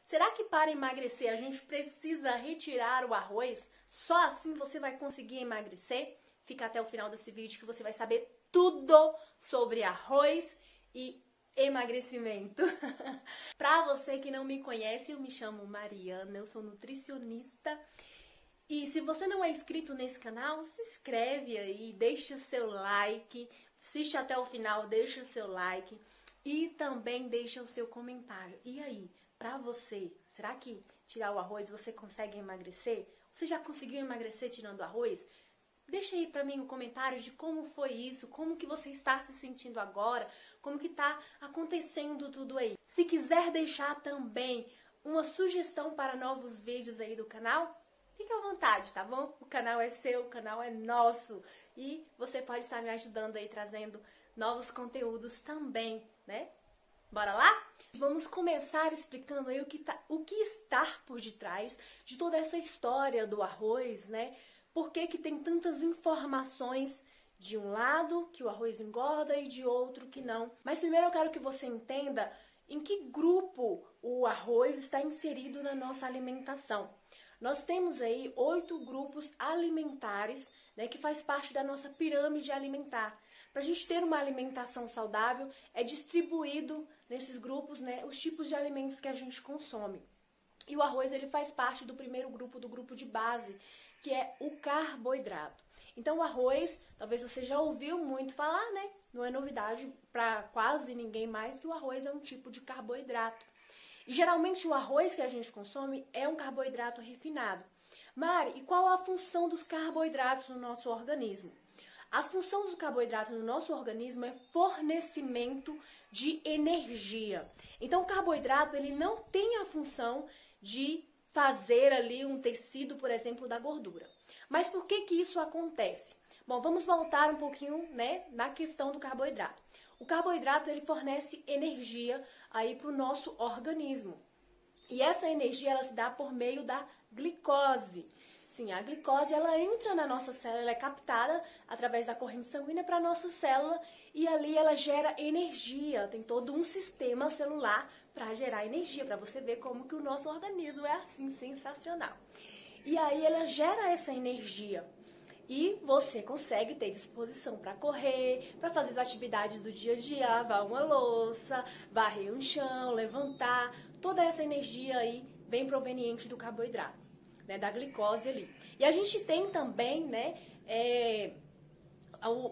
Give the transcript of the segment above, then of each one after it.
Será que para emagrecer a gente precisa retirar o arroz? Só assim você vai conseguir emagrecer? Fica até o final desse vídeo que você vai saber tudo sobre arroz e emagrecimento. Pra você que não me conhece, eu me chamo Mariana, eu sou nutricionista. E se você não é inscrito nesse canal, se inscreve aí, deixa seu like, assiste até o final, deixa seu like e também deixa o seu comentário. E aí, pra você, será que tirar o arroz você consegue emagrecer? Você já conseguiu emagrecer tirando arroz? Deixa aí pra mim um comentário de como foi isso, como que você está se sentindo agora, como que tá acontecendo tudo aí. Se quiser deixar também uma sugestão para novos vídeos aí do canal, fique à vontade, tá bom? O canal é seu, o canal é nosso. E você pode estar me ajudando aí, trazendo novos conteúdos também, né? Bora lá? Vamos começar explicando aí o que está por detrás de toda essa história do arroz, né? Por que tem tantas informações de um lado que o arroz engorda e de outro que não. Mas primeiro eu quero que você entenda em que grupo o arroz está inserido na nossa alimentação. Nós temos aí 8 grupos alimentares, né, que faz parte da nossa pirâmide alimentar. Para a gente ter uma alimentação saudável, é distribuído nesses grupos, né, os tipos de alimentos que a gente consome. E o arroz ele faz parte do primeiro grupo, do grupo de base, que é o carboidrato. Então o arroz, talvez você já ouviu muito falar, né? Não é novidade para quase ninguém mais que o arroz é um tipo de carboidrato. E geralmente o arroz que a gente consome é um carboidrato refinado. Mari, e qual a função dos carboidratos no nosso organismo? As funções do carboidrato no nosso organismo é fornecimento de energia. Então o carboidrato ele não tem a função de fazer ali um tecido, por exemplo, da gordura. Mas por que isso acontece? Bom, vamos voltar um pouquinho, né, na questão do carboidrato. O carboidrato ele fornece energia aí para o nosso organismo. E essa energia ela se dá por meio da glicose. Sim, a glicose ela entra na nossa célula, ela é captada através da corrente sanguínea para a nossa célula e ali ela gera energia. Tem todo um sistema celular para gerar energia, para você ver como que o nosso organismo é assim sensacional. E aí ela gera essa energia e você consegue ter disposição para correr, para fazer as atividades do dia a dia, lavar uma louça, varrer um chão, levantar. Toda essa energia aí vem proveniente do carboidrato, né, da glicose ali. E a gente tem também, né,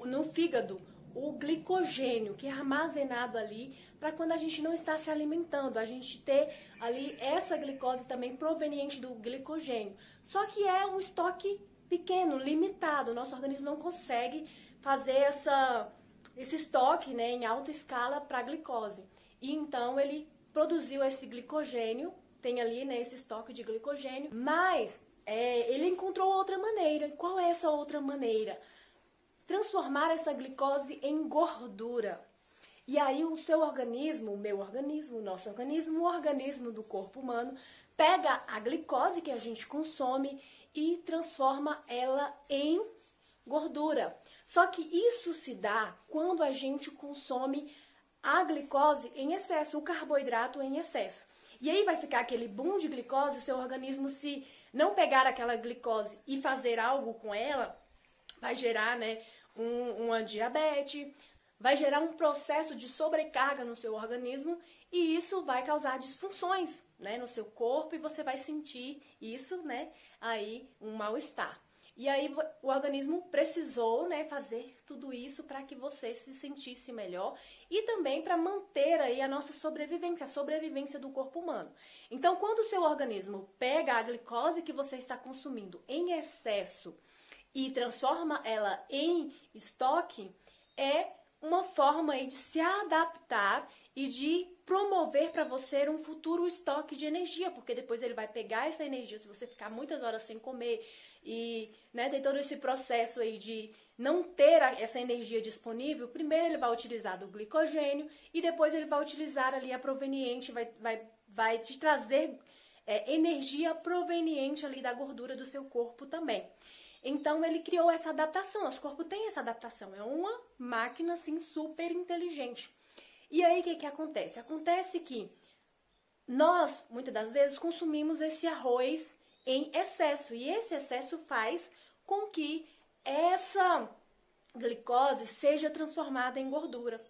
no fígado, o glicogênio, que é armazenado ali para quando a gente não está se alimentando, a gente ter ali essa glicose também proveniente do glicogênio. Só que é um estoque pequeno, limitado, o nosso organismo não consegue fazer esse estoque, né, em alta escala para a glicose. E então ele produziu esse glicogênio, tem ali, né, esse estoque de glicogênio, mas ele encontrou outra maneira. E qual é essa outra maneira? Transformar essa glicose em gordura. E aí o seu organismo, o meu organismo, o nosso organismo, o organismo do corpo humano, pega a glicose que a gente consome e transforma ela em gordura. Só que isso se dá quando a gente consome a glicose em excesso, o carboidrato em excesso. E aí vai ficar aquele boom de glicose, o seu organismo, se não pegar aquela glicose e fazer algo com ela, vai gerar, né, uma diabetes, vai gerar um processo de sobrecarga no seu organismo e isso vai causar disfunções, né, no seu corpo e você vai sentir isso, né, aí um mal-estar. E aí o organismo precisou, né, fazer tudo isso para que você se sentisse melhor e também para manter aí a nossa sobrevivência, a sobrevivência do corpo humano. Então, quando o seu organismo pega a glicose que você está consumindo em excesso e transforma ela em estoque, é uma forma aí de se adaptar e de promover para você um futuro estoque de energia, porque depois ele vai pegar essa energia, se você ficar muitas horas sem comer e, né, tem todo esse processo aí de não ter essa energia disponível, primeiro ele vai utilizar do glicogênio e depois ele vai utilizar ali a proveniente, vai te trazer energia proveniente ali da gordura do seu corpo também. Então ele criou essa adaptação, nosso corpo tem essa adaptação, é uma máquina assim super inteligente. E aí o que acontece? Acontece que nós, muitas das vezes, consumimos esse arroz em excesso. E esse excesso faz com que essa glicose seja transformada em gordura.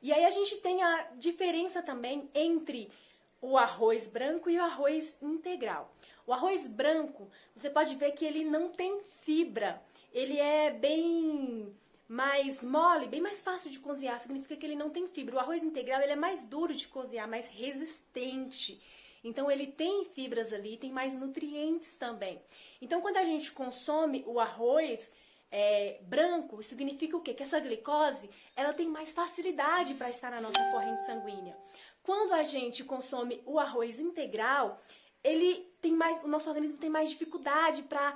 E aí a gente tem a diferença também entre o arroz branco e o arroz integral. O arroz branco, você pode ver que ele não tem fibra. Ele é bem mais mole, bem mais fácil de cozinhar. Significa que ele não tem fibra. O arroz integral, ele é mais duro de cozinhar, mais resistente. Então, ele tem fibras ali, tem mais nutrientes também. Então, quando a gente consome o arroz branco, significa o quê? Que essa glicose, ela tem mais facilidade para estar na nossa corrente sanguínea. Quando a gente consome o arroz integral, o nosso organismo tem mais dificuldade para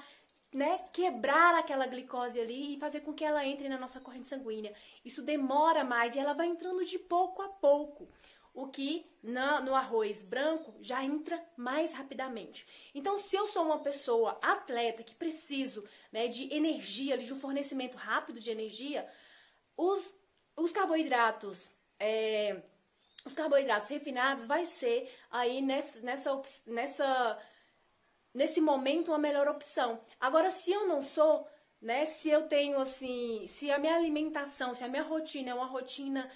quebrar aquela glicose ali e fazer com que ela entre na nossa corrente sanguínea. Isso demora mais e ela vai entrando de pouco a pouco. O que no arroz branco já entra mais rapidamente. Então, se eu sou uma pessoa atleta que preciso de energia, de um fornecimento rápido de energia, os carboidratos refinados vai ser aí nesse momento uma melhor opção. Agora, se eu não sou, se eu tenho assim, se a minha alimentação, se a minha rotina é uma rotina,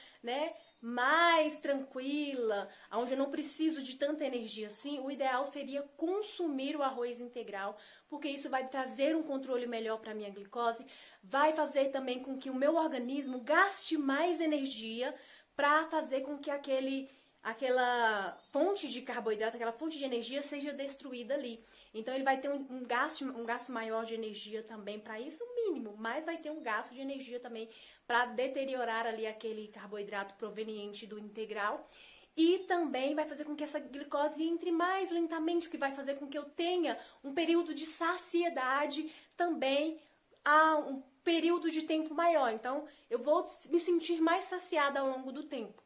mais tranquila, onde eu não preciso de tanta energia assim, o ideal seria consumir o arroz integral, porque isso vai trazer um controle melhor para a minha glicose, vai fazer também com que o meu organismo gaste mais energia para fazer com que aquela fonte de carboidrato, aquela fonte de energia seja destruída ali. Então, ele vai ter um gasto maior de energia também para isso, mínimo, mas vai ter um gasto de energia também para deteriorar ali aquele carboidrato proveniente do integral. E também vai fazer com que essa glicose entre mais lentamente, o que vai fazer com que eu tenha um período de saciedade também a um período de tempo maior. Então, eu vou me sentir mais saciada ao longo do tempo.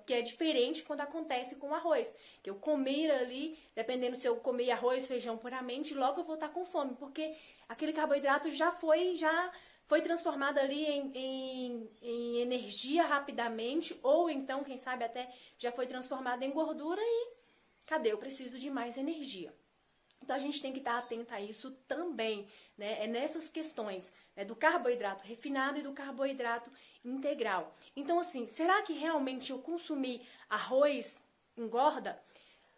Que é diferente quando acontece com o arroz, que eu comer ali, dependendo se eu comer arroz, feijão puramente, logo eu vou estar com fome, porque aquele carboidrato já foi transformado ali em energia rapidamente, ou então, quem sabe até já foi transformado em gordura e cadê? Eu preciso de mais energia. Então, a gente tem que estar atento a isso também, É nessas questões, do carboidrato refinado e do carboidrato integral. Então, assim, será que realmente eu consumir arroz engorda?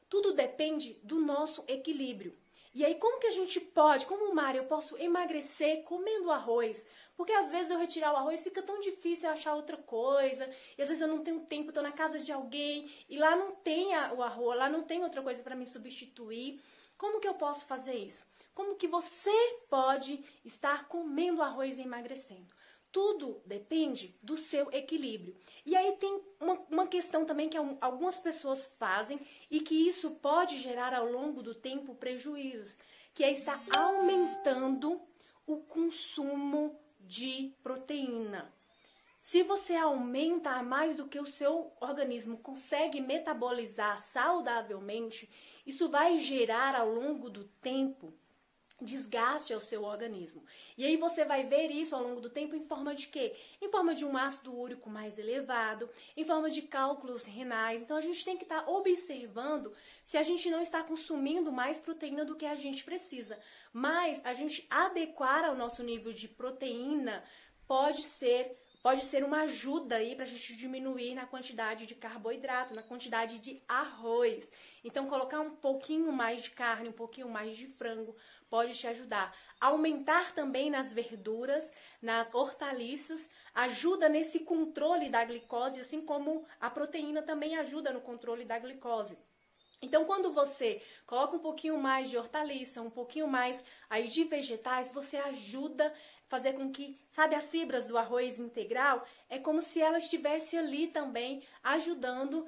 Tudo depende do nosso equilíbrio. E aí, como que a gente pode, como Mari, eu posso emagrecer comendo arroz? Porque às vezes eu retirar o arroz fica tão difícil eu achar outra coisa, e às vezes eu não tenho tempo, estou na casa de alguém, e lá não tem o arroz, lá não tem outra coisa para me substituir. Como que eu posso fazer isso? Como que você pode estar comendo arroz e emagrecendo? Tudo depende do seu equilíbrio. E aí tem uma questão também que algumas pessoas fazem e que isso pode gerar ao longo do tempo prejuízos, que é estar aumentando o consumo de proteína. Se você aumenta a mais do que o seu organismo consegue metabolizar saudavelmente, isso vai gerar ao longo do tempo desgaste ao seu organismo. E aí você vai ver isso ao longo do tempo em forma de quê? Em forma de um ácido úrico mais elevado, em forma de cálculos renais. Então a gente tem que estar observando se a gente não está consumindo mais proteína do que a gente precisa. Mas a gente adequar ao nosso nível de proteína pode ser uma ajuda aí para a gente diminuir na quantidade de carboidrato, na quantidade de arroz. Então, colocar um pouquinho mais de carne, um pouquinho mais de frango pode te ajudar. Aumentar também nas verduras, nas hortaliças, ajuda nesse controle da glicose, assim como a proteína também ajuda no controle da glicose. Então, quando você coloca um pouquinho mais de hortaliça, um pouquinho mais aí de vegetais, você ajuda fazer com que, sabe, as fibras do arroz integral, é como se ela estivesse ali também ajudando,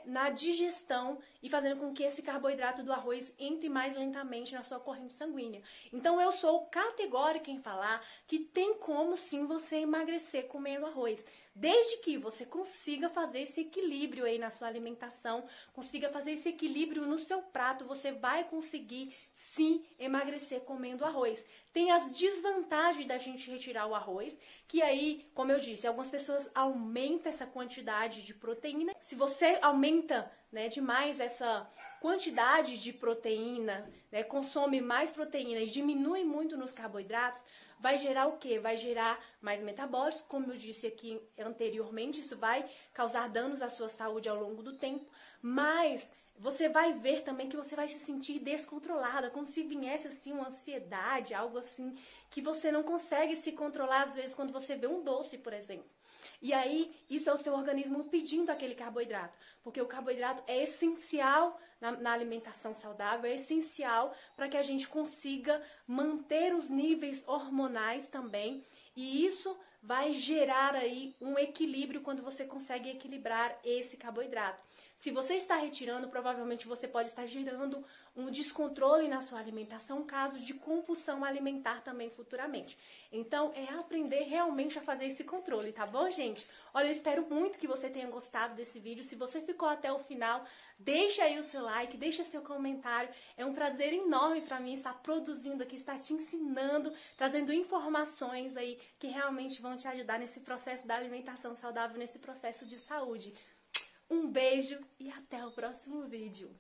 na digestão e fazendo com que esse carboidrato do arroz entre mais lentamente na sua corrente sanguínea. Então, eu sou categórica em falar que tem como sim você emagrecer comendo arroz, desde que você consiga fazer esse equilíbrio aí na sua alimentação, consiga fazer esse equilíbrio no seu prato, você vai conseguir sim emagrecer comendo arroz. Tem as desvantagens da gente retirar o arroz, que aí, como eu disse, algumas pessoas aumentam essa quantidade de proteína. Se você aumenta, né, demais essa quantidade de proteína, né, consome mais proteína e diminui muito nos carboidratos, vai gerar o quê? Vai gerar mais metabólicos, como eu disse aqui anteriormente, isso vai causar danos à sua saúde ao longo do tempo, mas você vai ver também que você vai se sentir descontrolada, como se viesse assim uma ansiedade, algo assim que você não consegue se controlar às vezes quando você vê um doce, por exemplo. E aí, isso é o seu organismo pedindo aquele carboidrato, porque o carboidrato é essencial na alimentação saudável, é essencial para que a gente consiga manter os níveis hormonais também, e isso vai gerar aí um equilíbrio quando você consegue equilibrar esse carboidrato. Se você está retirando, provavelmente você pode estar gerando um descontrole na sua alimentação, um caso de compulsão alimentar também futuramente. Então, é aprender realmente a fazer esse controle, tá bom, gente? Olha, eu espero muito que você tenha gostado desse vídeo. Se você ficou até o final, deixa aí o seu like, deixa seu comentário. É um prazer enorme para mim estar produzindo aqui, estar te ensinando, trazendo informações aí que realmente vão te ajudar nesse processo da alimentação saudável, nesse processo de saúde. Um beijo e até o próximo vídeo.